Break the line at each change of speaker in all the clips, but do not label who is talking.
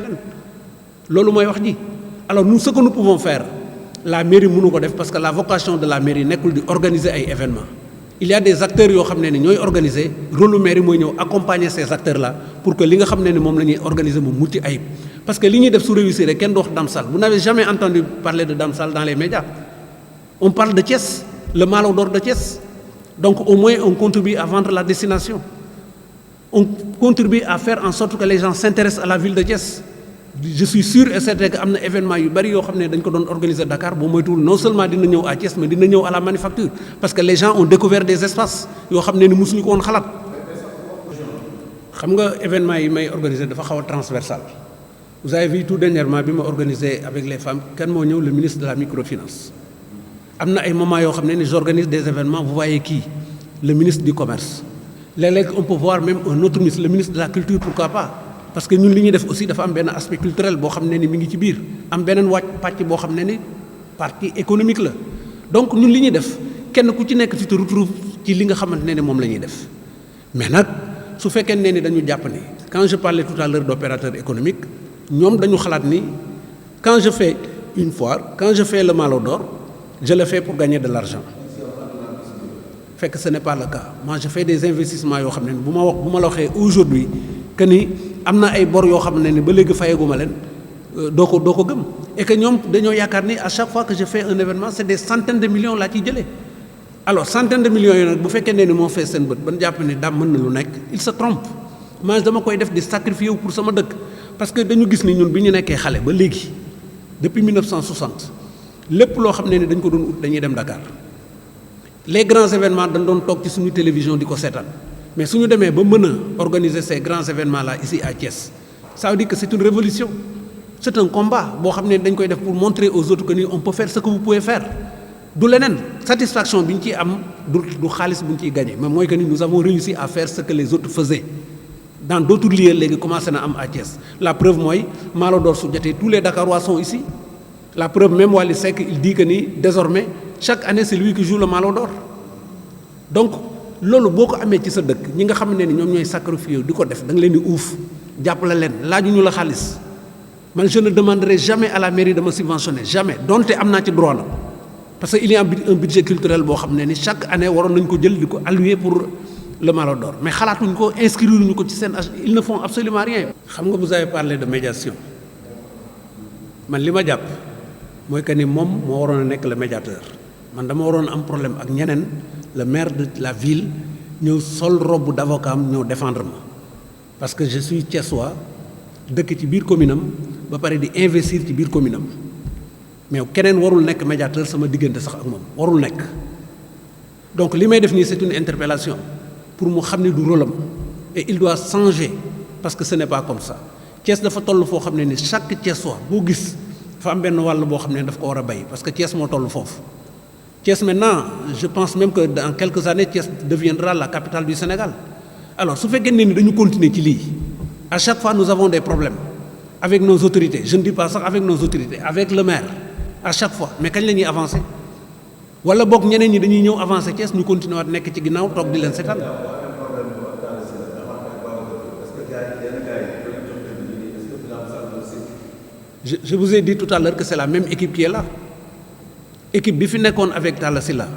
feneen loolu mooy wax ji. Alors nous ce que nous pouvons faire la mairie mënu ko def parce que la vocation de la mairie nekkul di organiser ay événements il y a des acteurs yoo xam ne ni ñooy organiser rôle lu mairie mooy ñëw accompagner ces acteurs là pour que li nga xam ne ni moom la ñuy organiser mu mucc ayib parce que li ñuy def su réussir rek kenn du wax Dame Sall vous n'avez jamais entendu parler de Dame Sall dans les médias on parle de Thiès le Malo d'or de Thiès donc au moins on contribue à vendre la destination on contribue à faire en sorte que les gens s'intéressent à la ville de Thiès je suis sûr et certain que am na événement yu bari yoo xam ne dañ ko doon organiser Dakar boo moytuwul non seulement dina ñëw à Thiès mais dina ñëw à la manufacture parce que les gens ont découvert des espaces yoo xam ne ni mosuñu ko woon xalaat xam nga événement yi may organiser dafa xaw a transversal vous avez vu tout dernièrement bi ma organisé avec les femmes kan moo ñëw le ministre de la microfinance am na ay moments yoo xam ne ni j'organise des événements vous voyez qui le ministre du commerce léeg-léeg on peut voir même un autre ministre le ministre de la culture pourquoi pas parce que ñun li ñuy def aussi dafa am benn aspect culturel boo xam ne ni mi ngi ci biir am beneen pàcc boo xam ne ni partie économique la donc ñun li ñuy def kenn ku ci nekk tu te retrouves ci li nga xamante ne ni moom la ñuy def mais nag su fekkee ne ni dañu jàpp ni quand je parlais tout à l'heure d'opérateur économique ñoom dañu xalaat ni quand je fais une foire quand je fais le Malo d'or je le fais pour gagner de l'argent fekk ce n'est pas le cas moi je fais des investissements yoo xam ne bu ma la waxee aujourd'hui que ni am na ay bor yoo xam ne ni ba léegi fayaguma leen doo ko gëm et que ñoom dañoo yaakaar ni à chaque fois que je fais un événement c'est des centaines de millions laa ciy jëlee alors centaines de millions yi nag bu fekkee ne ni moo fee seen bët ban jàpp ni daam mën na lu nekk il se trompe man dama koy def di sacrifier wu pour sama dëkk parce que dañu gis ni ñun bi ñu nekkee xale ba léegi depuis 1960 lépp loo xam ne ni dañ ko doon ut dañuy dem Dakar les grands événements dañ doon toog ci suñu télévision di ko seetaan mais su ñu demee ba mën a organiser ces grands événements là ici à Thiès ça veut dire que c'est une révolution c'est un combat boo xam ne dañ koy def pour montrer aux autres que ni on peut faire ce que vous pouvez faire du leneen satisfaction bi ñu ciy am du xaalis bu ñu ciy gagner mais mooy que ni nous avons réussi à faire ce que les autres faisaient dans d'autres lieux léegi commencé na am à Thiès la preuve mooy Malo d'or su jotee tous les Dakarois sont ici la preuve même Wally Seck il dit que ni désormais chaque année c'est lui qui joue le Malo d'or donc loolu boo ko amee ci sa dëkk ñi nga xam ne ni ñoom ñooy sacrifier di ko def da nga leen di uuf jàppale leen laajuñu la xaalis man je ne demanderai jamais à la mairie de me subventionner jamais donte am naa ci droit na parce que il y a un budget culturel boo xam ne ni chaque année waroon nañu ko jël di ko allouer pour le Malo d'or mais xalaatuñu ko inscrire ñu ko ci seen ils ne font absolument rien. xam nga vous avez parlé de médiation man li ma jàpp mooy que ni moom moo waroon a nekk le médiateur man dama waroon am problème ak ñeneen. le maire de la ville ñëw sol robe d'avocat am ñëw défendre ma parce que je suis Thiessois dëkk ci biir commune am ba pare di investir ci biir commune am mais keneen warul nekk médiateur sama diggante sax ak moom warul nekk donc li may def nii c'est une interpellation pour mu xam ne du rôle am et il doit changer parce que ce n'est pas comme ça Thiès dafa toll foo xam ne ni chaque Thiessois boo gis dafa am benn wàll boo xam ne daf ko war a bay parce que Thiès moo toll foofu Thiès maintenant je pense même que dans quelques années Thiès deviendra la capitale du Sénégal alors su fekkee ne ni dañu continuer ci lii à chaque fois nous avons des problèmes avec nos autorités je ne dis pas sax avec nos autorités avec le maire à chaque fois mais kañ la ñuy avancer wala boog ñeneen ñi dañuy ñëw avancer Thiès ñu continuer waat nekk ci ginnaaw toog di leen seetaan. Je vous ai dit tout à l'heure que c'est la même équipe qui est là. Équipe bi fi nekkoon avec Talla Sylla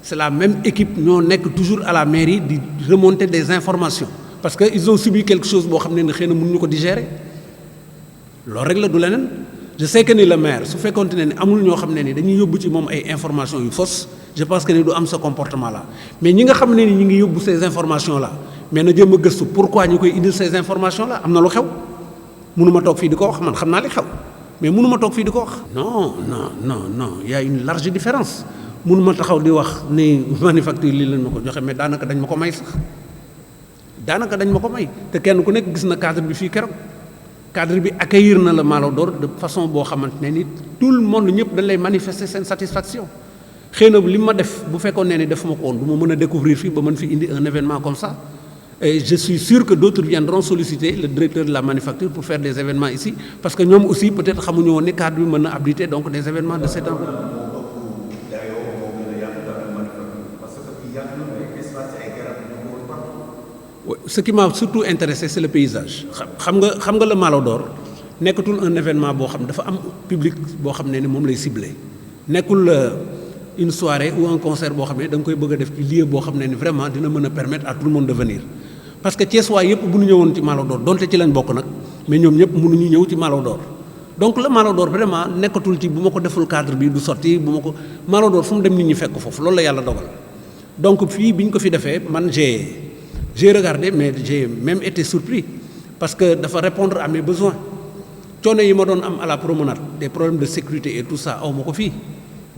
c'est la même équipe ñoo nekk toujours à la mairie di remonter des informations parce que ils ont subi quelque chose boo xam ne ni xëy na mënuñu ko digérer loolu rek la du leneen je sais que ni le maire su fekkoonte ne ni amul ñoo xam ne ni dañuy yóbbu ci moom ay informations yu fausses je pense que ni du am ce comportement là mais ñi nga xam ne ni ñi ngi yóbbu ces informations là mais na jéem a gëstu pourquoi ñu koy indil ces informations là am na lu xew mënuma toog fii di ko wax man xam naa li xew mais mënuma toog fii di ko wax non il y a une large différence mënuma taxaw di wax ni manufacture lii lañ ma ko joxe mais daanaka dañ ma ko may sax daanaka dañ ma ko may te kenn ku nekk gis na cadre bi fii keroog cadre bi accueillir na le Malo d'or de façon boo xamante ne ni tout le monde ñëpp dañ lay manifester seen satisfaction xëy na li ma def bu fekkoon ne ni defuma ko woon du ma mën a découvrir fii ba mën fi indi un événement comme ça et je suis sûr que d'autres viendront solliciter le directeur de la manufacture pour faire des événements ici parce que ñoom aussi peut-être xamuñu woon ni cadre bi mën na abriter donc des événements de cet ordre. Ce qui m'a surtout intéressé c'est le paysage xam nga le Malo d'or nekkatul un événement boo xam dafa am public boo xam ne ni moom lay ciblé nekkul une soirée ou un concert boo xam ne da nga koy bëgg a def ci lieu boo xam ne ni vraiment dina mën a permettre à tout le monde de venir parce que Thiès waa yëpp bu ñu ñëwoon ci Malo d'Or donte ci lañ bokk nag mais ñoom ñëpp mënuñu ñëw ci Malo d'Or donc le Malo d'Or vraiment nekkatul ci bu ma ko deful cadre bi du sotti bu ma ko Malo d'Or fu mu dem nit ñi fekk foofu loolu la yàlla dogal donc fii bi ñu ko fi defee man j'ai regardé mais j'ai même été surpris parce que dafa répondre à mes besoins coono yi ma doon am à la promenade des problèmes de sécurité et tout ça aw ma ko fii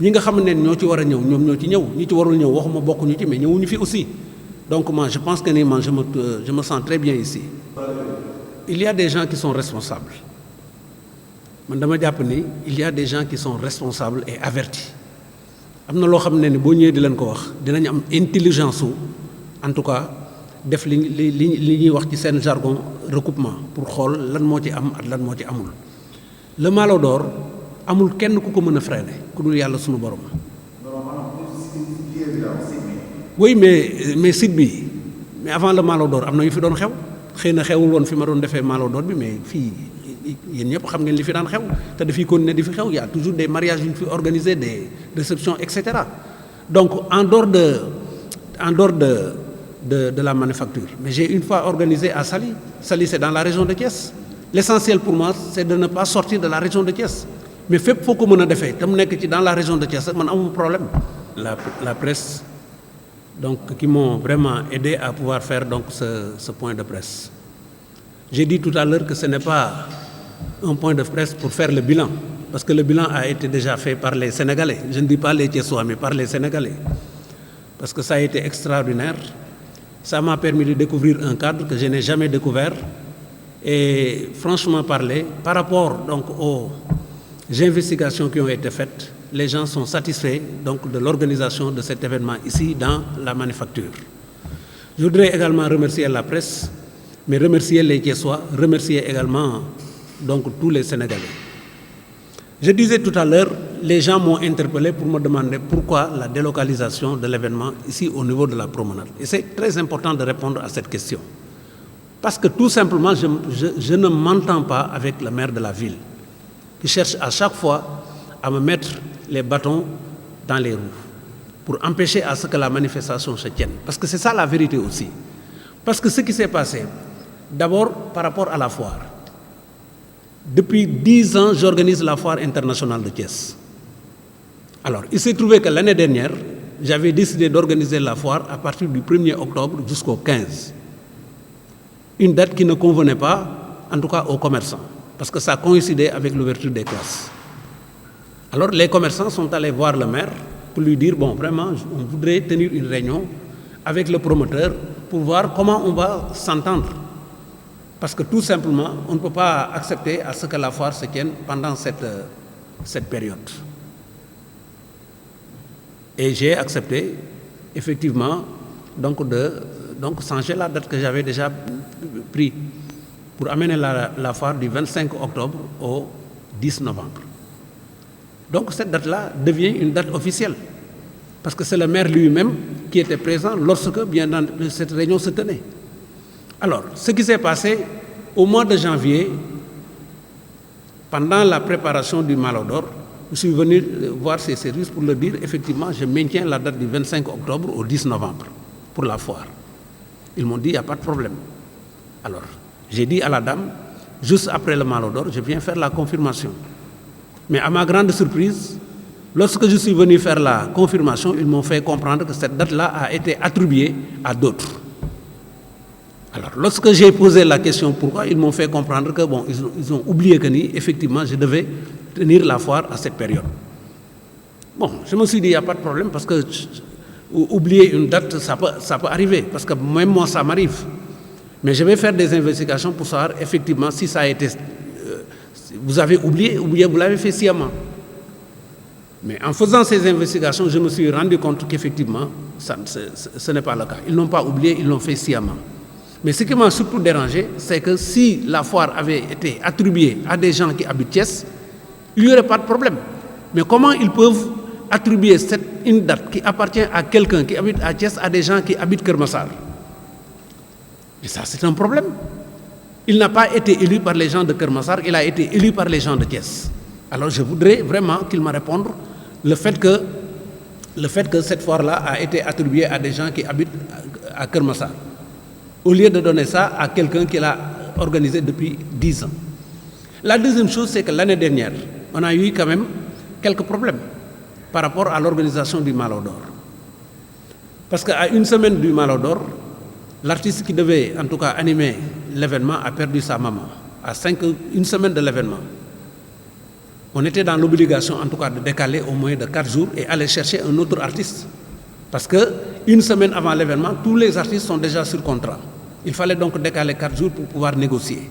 ñi nga xam ne ñoo ci war a ñëw ñoom ñoo ci ñëw ñi ci warul ñëw waxuma bokkuñu ci mais ñëwuñu fi aussi donc moi je pense que ni man je me sens très bien ici. Il y a des gens qui sont responsables man dama jàpp ni il y a des gens qui sont responsables et avertis am na loo xam ne ni boo ñëwee di leen ko wax dinañ am intelligence su en tout cas def li ñuy wax ci seen jargon recoupement pour xool lan moo ci am ak lan moo ci amul. Le Malo d'Or amul kenn ku ko mën a freiner ku dul yàlla sunu borom. oui mais site bi mais avant le Malo d'Or am na yu fi doon xew xëy na xewul woon fi ma doon defee Malo d'Or bi mais fii yéen ñëpp xam ngeen li fi daan xew te dafiy continuer di fi xew y a toujours des mariages yu ñu fi organiser des réceptions et cetera donc en dehors de la manufacture mais j'ai une fois organisé à Saly c'est dans la région de Thiès l'essentiel pour moi c'est de ne pas sortir de la région de Thiès mais fépp foo ko mën a defee te mu nekk ci dans la région de Thiès man amul problème la presse donc qui m'ont vraiment aidé à pouvoir faire donc ce point de presse. J'ai dit tout à l'heure que ce n'est pas un point de presse pour faire le bilan parce que le bilan a été déjà fait par les Sénégalais, je ne dis pas les Thiessois mais par les Sénégalais parce que ça a été extraordinaire, ça m'a permis de découvrir un cadre que je n'ai jamais découvert et franchement parler par rapport donc aux investigations qui ont été faites, les gens sont satisfaits donc de l'organisation de cet événement ici dans la manufacture. Je voudrais également remercier la presse, mais remercier les Thiessois, remercier également donc tous les Sénégalais. Je disais tout à l'heure, les gens m'ont interpellé pour me demander pourquoi la délocalisation de l'événement ici au niveau de la promenade. Et c'est très important de répondre à cette question. Parce que tout simplement, je ne m'entends pas avec le maire de la ville, qui cherche à chaque fois à me mettre les bâtons dans les roues pour empêcher à ce que la manifestation se tienne. Parce que c'est ça la vérité aussi. Parce que ce qui s'est passé, d'abord par rapport à la foire. Depuis 10 ans, j'organise la foire internationale de Thiès. Alors, il s'est trouvé que l'année dernière, j'avais décidé d'organiser la foire à partir du 1er octobre jusqu'au 15. Une date qui ne convenait pas, en tout cas aux commerçants, parce que ça coïncidait avec l'ouverture des classes. Alors les commerçants sont allés voir le maire pour lui dire, bon, vraiment, on voudrait tenir une réunion avec le promoteur pour voir comment on va s'entendre. Parce que tout simplement, on ne peut pas accepter à ce que la foire se tienne pendant cette période. Et j'ai accepté, effectivement, donc de changer la date que j'avais déjà prise pour amener la foire du 25 octobre au 10 novembre. Donc cette date-là devient une date officielle, parce que c'est le maire lui-même qui était présent lorsque bien cette réunion se tenait. Alors, ce qui s'est passé au mois de janvier, pendant la préparation du Malo d'Or, je suis venu voir ces services pour leur dire, effectivement, je maintiens la date du 25 octobre au 10 novembre pour la foire. Ils m'ont dit, il n'y a pas de problème. Alors, j'ai dit à la dame, juste après le Malo d'Or, je viens faire la confirmation. Mais à ma grande surprise, lorsque je suis venu faire la confirmation, ils m'ont fait comprendre que cette date-là a été attribuée à d'autres. Alors, lorsque j'ai posé la question pourquoi, ils m'ont fait comprendre que, bon, ils ont oublié que, effectivement, je devais tenir la foire à cette période. Bon, je me suis dit, il n'y a pas de problème, parce que oublier une date, ça peut arriver, parce que même moi, ça m'arrive. Mais je vais faire des investigations pour savoir, effectivement, si ça a été... vous avez oublié, ou bien vous l'avez fait sciemment. Mais en faisant ces investigations, je me suis rendu compte qu'effectivement, ce n'est pas le cas. Ils n'ont pas oublié, ils l'ont fait sciemment. Mais ce qui m'a surtout dérangé, c'est que si la foire avait été attribuée à des gens qui habitent Thiès, il n'y aurait pas de problème. Mais comment ils peuvent attribuer une date qui appartient à quelqu'un qui habite à Thiès à des gens qui habitent Keur Massar? Et ça, c'est un problème. Il n'a pas été élu par les gens de Keur Massar, il a été élu par les gens de Thiès. Alors je voudrais vraiment qu'il me réponde le fait que cette foire-là a été attribuée à des gens qui habitent à Keur Massar, au lieu de donner ça à quelqu'un qui l'a organisé depuis 10 ans. La deuxième chose, c'est que l'année dernière, on a eu quand même quelques problèmes par rapport à l'organisation du Malo d'Or. Parce qu'à une semaine du Malo d'Or, l'artiste qui devait en tout cas animer l'événement a perdu sa maman. Une semaine de l'événement, on était dans l'obligation en tout cas de décaler au moins de 4 jours et aller chercher un autre artiste. Parce qu'une semaine avant l'événement, tous les artistes sont déjà sur contrat. Il fallait donc décaler 4 jours pour pouvoir négocier.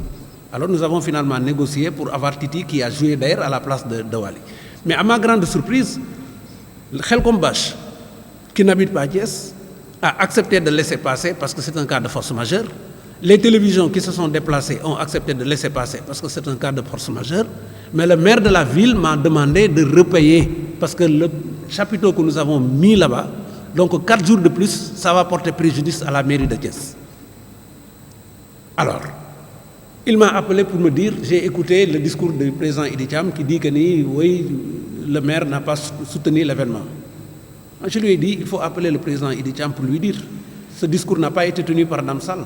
Alors nous avons finalement négocié pour avoir Titi qui a joué d'ailleurs à la place de Wally. Mais à ma grande surprise, Khelcom Bach, qui n'habite pas à Thiès, a accepté de laisser passer parce que c'est un cas de force majeure. Les télévisions qui se sont déplacées ont accepté de laisser passer parce que c'est un cas de force majeure. Mais le maire de la ville m'a demandé de repayer parce que le chapiteau que nous avons mis là-bas, donc 4 jours de plus, ça va porter préjudice à la mairie de Thiès. Alors, il m'a appelé pour me dire, j'ai écouté le discours du président Idi Thiam qui dit que oui, le maire n'a pas soutenu l'événement. Je lui ai dit, il faut appeler le président Idi Thiam pour lui dire. Ce discours n'a pas été tenu par Dame Sall.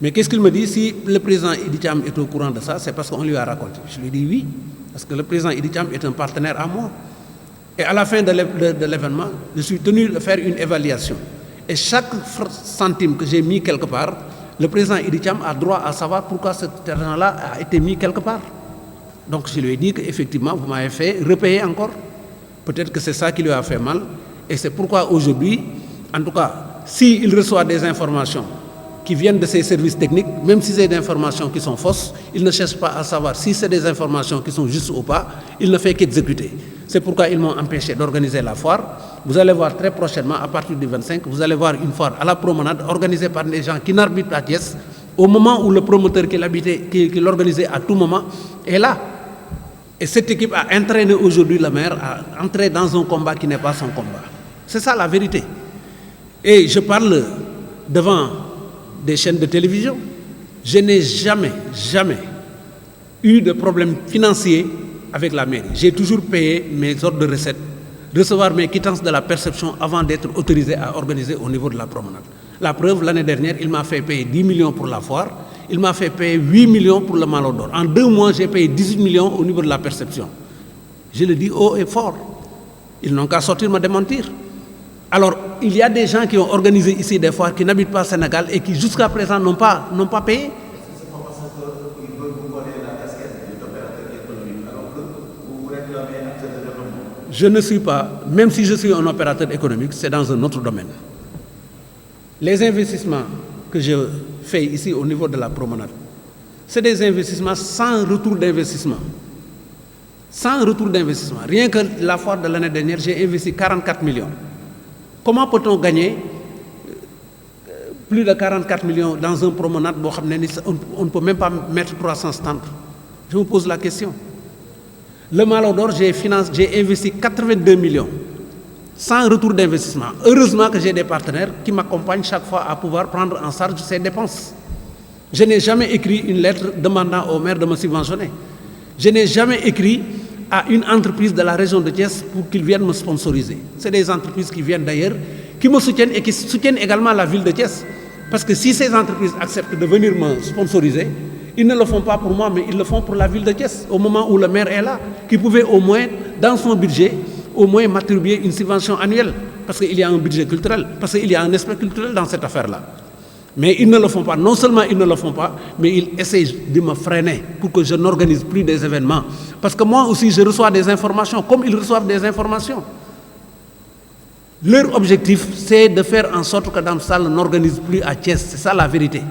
Mais qu'est-ce qu'il me dit? Si le président Idi Thiam est au courant de ça, c'est parce qu'on lui a raconté. Je lui ai dit oui, parce que le président Idi Thiam est un partenaire à moi. Et à la fin de l'événement, je suis tenu de faire une évaluation. Et chaque centime que j'ai mis quelque part, le président Idi Thiam a droit à savoir pourquoi cet argent-là a été mis quelque part. Donc je lui ai dit qu'effectivement, vous m'avez fait repayer encore. Peut-être que c'est ça qui lui a fait mal. Et c'est pourquoi aujourd'hui, en tout cas, s'il reçoit des informations qui viennent de ses services techniques, même si c'est des informations qui sont fausses, il ne cherche pas à savoir si c'est des informations qui sont justes ou pas, il ne fait qu'exécuter. C'est pourquoi ils m'ont empêché d'organiser la foire. Vous allez voir très prochainement, à partir du 25, vous allez voir une foire à la promenade organisée par des gens qui n'arbitrent pas Thiès, au moment où le promoteur qui l'organisait à tout moment est là. Et cette équipe a entraîné aujourd'hui le maire à entrer dans un combat qui n'est pas son combat. C'est ça la vérité. Et je parle devant des chaînes de télévision. Je n'ai jamais eu de problème financier avec la mairie. J'ai toujours payé mes ordres de recettes, recevoir mes quittances de la perception avant d'être autorisé à organiser au niveau de la promenade. La preuve, l'année dernière, il m'a fait payer 10 millions pour la foire, il m'a fait payer 8 millions pour le Malo d'Or. En 2 mois, j'ai payé 18 millions au niveau de la perception. Je le dis haut et fort. Ils n'ont qu'à sortir me démentir. Alors, il y a des gens qui ont organisé ici des foires qui n'habitent pas au Sénégal et qui jusqu'à présent n'ont pas payé. Je ne suis pas, même si je suis un opérateur économique, c'est dans un autre domaine. Les investissements que je fais ici au niveau de la promenade, c'est des investissements sans retour d'investissement. Sans retour d'investissement. Rien que la foire de l'année dernière, j'ai investi 44 millions. Comment peut-on gagner plus de 44 millions dans un promenade? On ne peut même pas mettre 300 stands. Je me pose la question. Le Malo d'Or, j'ai investi 82 millions, sans retour d'investissement. Heureusement que j'ai des partenaires qui m'accompagnent chaque fois à pouvoir prendre en charge ces dépenses. Je n'ai jamais écrit une lettre demandant au maire de me subventionner. Je n'ai jamais écrit à une entreprise de la région de Thiès pour qu'ils viennent me sponsoriser. C'est des entreprises qui viennent d'ailleurs, qui me soutiennent et qui soutiennent également la ville de Thiès. Parce que si ces entreprises acceptent de venir me sponsoriser, ils ne le font pas pour moi, mais ils le font pour la ville de Thiès, au moment où le maire est là, qui pouvait au moins, dans son budget, au moins m'attribuer une subvention annuelle, parce qu'il y a un budget culturel, parce qu'il y a un aspect culturel dans cette affaire-là. Mais ils ne le font pas. Non seulement ils ne le font pas, mais ils essayent de me freiner pour que je n'organise plus des événements. Parce que moi aussi, je reçois des informations, comme ils reçoivent des informations. Leur objectif, c'est de faire en sorte que Dame Sall n'organise plus à Thiès. C'est ça la vérité.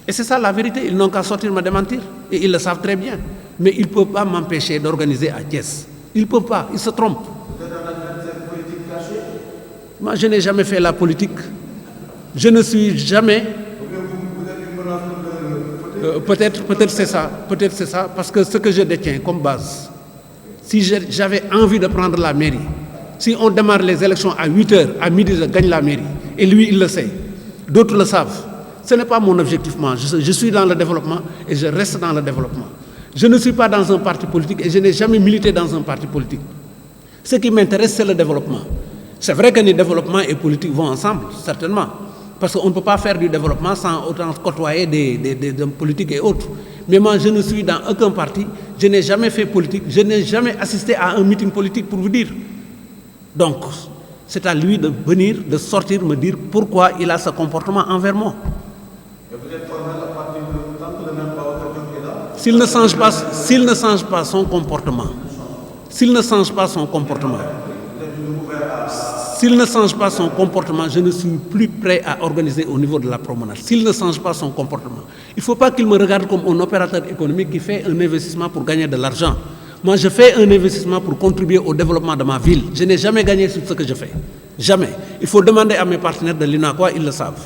Et c'est ça la vérité. Ils n'ont qu'à sortir me démentir. Et ils le savent très bien. Mais ils ne peuvent pas m'empêcher d'organiser à Thiès. Ils ne peuvent pas. Ils se trompent.
Vous êtes en train de faire politique cachée?
Moi, je n'ai jamais fait la politique. Je ne suis jamais...
Vous avez une menace de
Peut-être c'est ça. Peut-être c'est ça. Parce que ce que je détiens comme base, si j'avais envie de prendre la mairie, si on démarre les élections à 8h, à midi, je gagne la mairie. Et lui, il le sait. D'autres le savent. Ce n'est pas mon objectif, moi. Je suis dans le développement et je reste dans le développement. Je ne suis pas dans un parti politique et je n'ai jamais milité dans un parti politique. Ce qui m'intéresse, c'est le développement. C'est vrai que le développement et politique vont ensemble, certainement. Parce qu'on ne peut pas faire du développement sans autant côtoyer des hommes politiques et autres. Mais moi, je ne suis dans aucun parti, je n'ai jamais fait politique, je n'ai jamais assisté à un meeting politique pour vous dire. Donc, c'est à lui de venir, de sortir, me dire pourquoi il a ce comportement envers moi.
Et vous êtes formel à partir de tant que le même Babacar Diop est là?
S'il ne change pas son comportement, s'il ne change pas son comportement, s'il ne change pas son comportement, je ne suis plus prêt à organiser au niveau de la promenade. S'il ne change pas son comportement, il ne faut pas qu'il me regarde comme un opérateur économique qui fait un investissement pour gagner de l'argent. Moi, je fais un investissement pour contribuer au développement de ma ville. Je n'ai jamais gagné sur ce que je fais. Jamais. Il faut demander à mes partenaires de l'UNACOIS, ils le savent.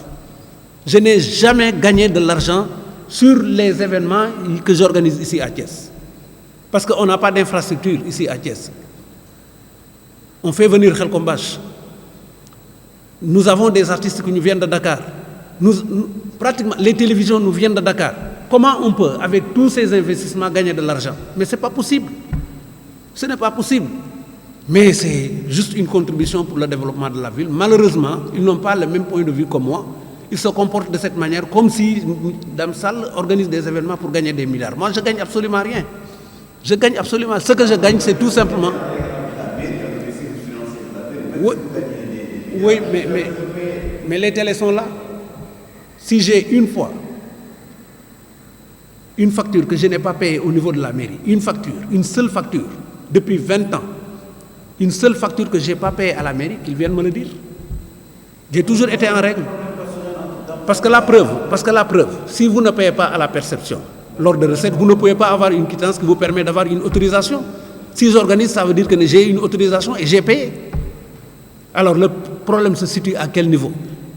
Je n'ai jamais gagné de l'argent sur les événements que j'organise ici à Thiès. Parce qu'on n'a pas d'infrastructure ici à Thiès. On fait venir Khelcom Bach. Nous avons des artistes qui nous viennent de Dakar. Pratiquement, les télévisions nous viennent de Dakar. Comment on peut, avec tous ces investissements, gagner de l'argent? Mais ce n'est pas possible. Ce n'est pas possible. Mais c'est juste une contribution pour le développement de la ville. Malheureusement, ils n'ont pas le même point de vue que moi. Ils se comportent de cette manière, comme si Dame Sall organise des événements pour gagner des milliards. Moi, je ne gagne absolument rien. Je gagne absolument. Ce que je gagne, c'est tout simplement... Oui, mais les télés sont là. Si j'ai une fois une facture que je n'ai pas payée au niveau de la mairie, une facture, une seule facture, depuis 20 ans, une seule facture que je n'ai pas payée à la mairie, qu'ils viennent me le dire. J'ai toujours été en règle. Parce que la preuve, si vous ne payez pas à la perception, lors de recettes, vous ne pouvez pas avoir une quittance qui vous permet d'avoir une autorisation. Si j'organise, ça veut dire que j'ai une autorisation et j'ai payé. Alors le problème se situe à quel niveau?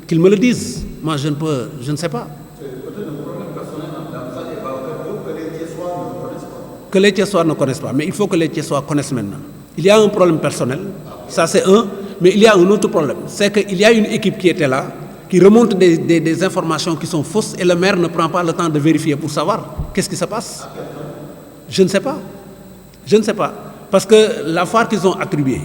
Qu'ils me le disent. Moi, je ne sais pas.
C'est peut-être un problème personnel entre Dame Sall et Babacar Diop que les Thiessois ne connaissent pas.
Que les Thiessois ne connaissent pas, mais il faut que les Thiessois connaissent maintenant. Il y a un problème personnel, ça c'est un, mais il y a un autre problème. C'est qu'il y a une équipe qui était là, qui remonte des informations qui sont fausses et le maire ne prend pas le temps de vérifier pour savoir qu'est-ce qui se passe. Je ne sais pas. Je ne sais pas. Parce que la foire qu'ils ont attribuée,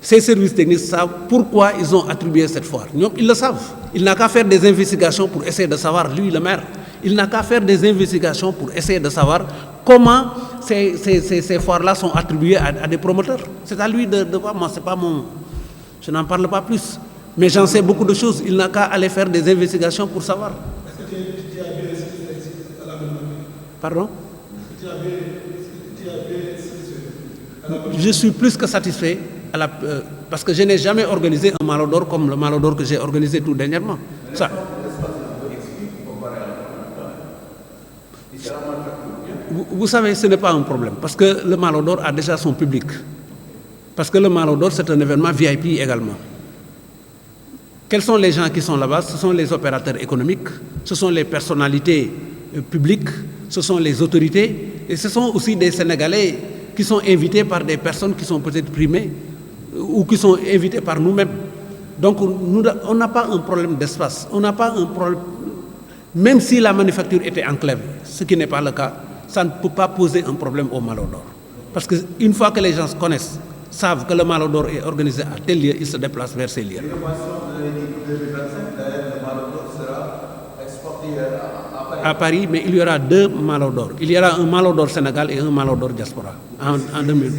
ces services techniques savent pourquoi ils ont attribué cette foire. Ils le savent. Il n'a qu'à faire des investigations pour essayer de savoir, lui, le maire, il n'a qu'à faire des investigations pour essayer de savoir comment ces foires-là sont attribuées à des promoteurs. C'est à lui de voir. Moi, c'est pas mon... Je n'en parle pas plus. Mais j'en sais beaucoup de choses. Il n'a qu'à aller faire des investigations pour savoir.
Est-ce que tu as bien assisté à la même année?
Pardon?
Est-ce que tu as bien assisté à la même année?
Je suis plus que satisfait parce que je n'ai jamais organisé un Malodor comme le Malodor que j'ai organisé tout dernièrement. Ça. Vous savez, ce n'est pas un problème parce que le Malodor a déjà son public. Parce que le Malodor, c'est un événement VIP également. Quels sont les gens qui sont là-bas? Ce sont les opérateurs économiques, ce sont les personnalités publiques, ce sont les autorités et ce sont aussi des Sénégalais qui sont invités par des personnes qui sont peut-être primées ou qui sont invités par nous-mêmes. Donc, on n'a pas un problème d'espace. On n'a pas un problème... Même si la manufacture était enclavée, ce qui n'est pas le cas, ça ne peut pas poser un problème au Malodor. Parce qu'une fois que les gens se connaissent, savent que le Malodor est organisé à tel lieu, ils se déplacent vers ces lieux. À Paris, mais il y aura 2 Malodor. Il y aura un Malodor Sénégal et un Malodor diaspora en 2000.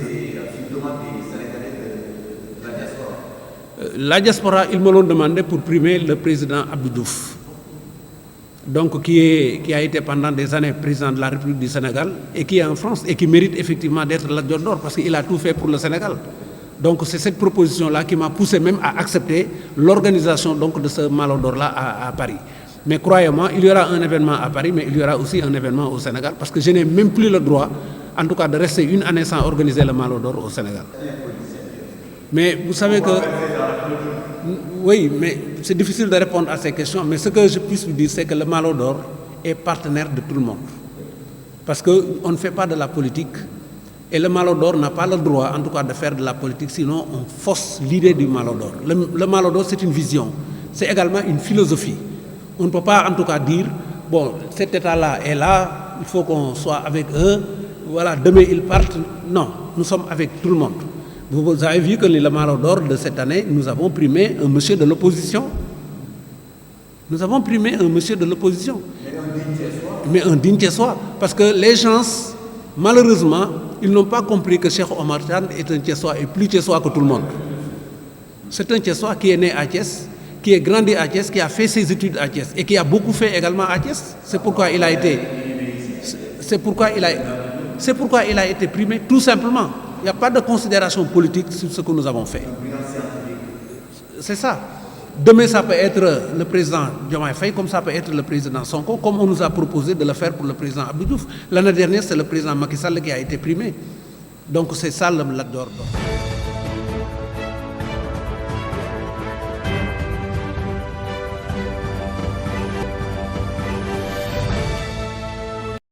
La diaspora, ils me l'ont demandé pour primer le président Abdou Diouf, donc qui a été pendant des années président de la République du Sénégal et qui est en France et qui mérite effectivement d'être l'Adjoint d'or parce qu'il a tout fait pour le Sénégal. Donc c'est cette proposition-là qui m'a poussé même à accepter l'organisation donc de ce Malodor-là à Paris. Mais croyez-moi, il y aura un événement à Paris, mais il y aura aussi un événement au Sénégal parce que je n'ai même plus le droit, en tout cas, de rester une année sans organiser le Malodor au Sénégal. Mais vous savez que... Oui, mais c'est difficile de répondre à ces questions, mais ce que je puisse vous dire, c'est que le Malodor est partenaire de tout le monde. Parce qu'on ne fait pas de la politique, et le Malodor n'a pas le droit, en tout cas, de faire de la politique, sinon on fausse l'idée du Malodor. Le Malodor, c'est une vision, c'est également une philosophie. On ne peut pas en tout cas dire, bon, cet État-là est là, il faut qu'on soit avec eux, voilà, demain ils partent. Non, nous sommes avec tout le monde. Vous avez vu que le Malon d'or de cette année, nous avons primé un monsieur de l'opposition. Nous avons primé un monsieur de l'opposition. Mais un digne Thiessois. Parce que les gens, malheureusement, ils n'ont pas compris que Cheikh Omar Khan est un Thiessois et plus Thiessois que tout le monde. C'est un Thiessois qui est né à Thiès, qui est grandi à Thiès, qui a fait ses études à Thiès et qui a beaucoup fait également à Thiès. C'est pourquoi il a été primé, tout simplement. Il n'y a pas de considération politique sur ce que nous avons fait. C'est ça. Demain, ça peut être le président Diomaye Faye, comme ça peut être le président Sonko, comme on nous a proposé de le faire pour le président Abdou Diouf. L'année dernière, c'est le président Macky Sall qui a été primé. Donc c'est ça le Lat d'or.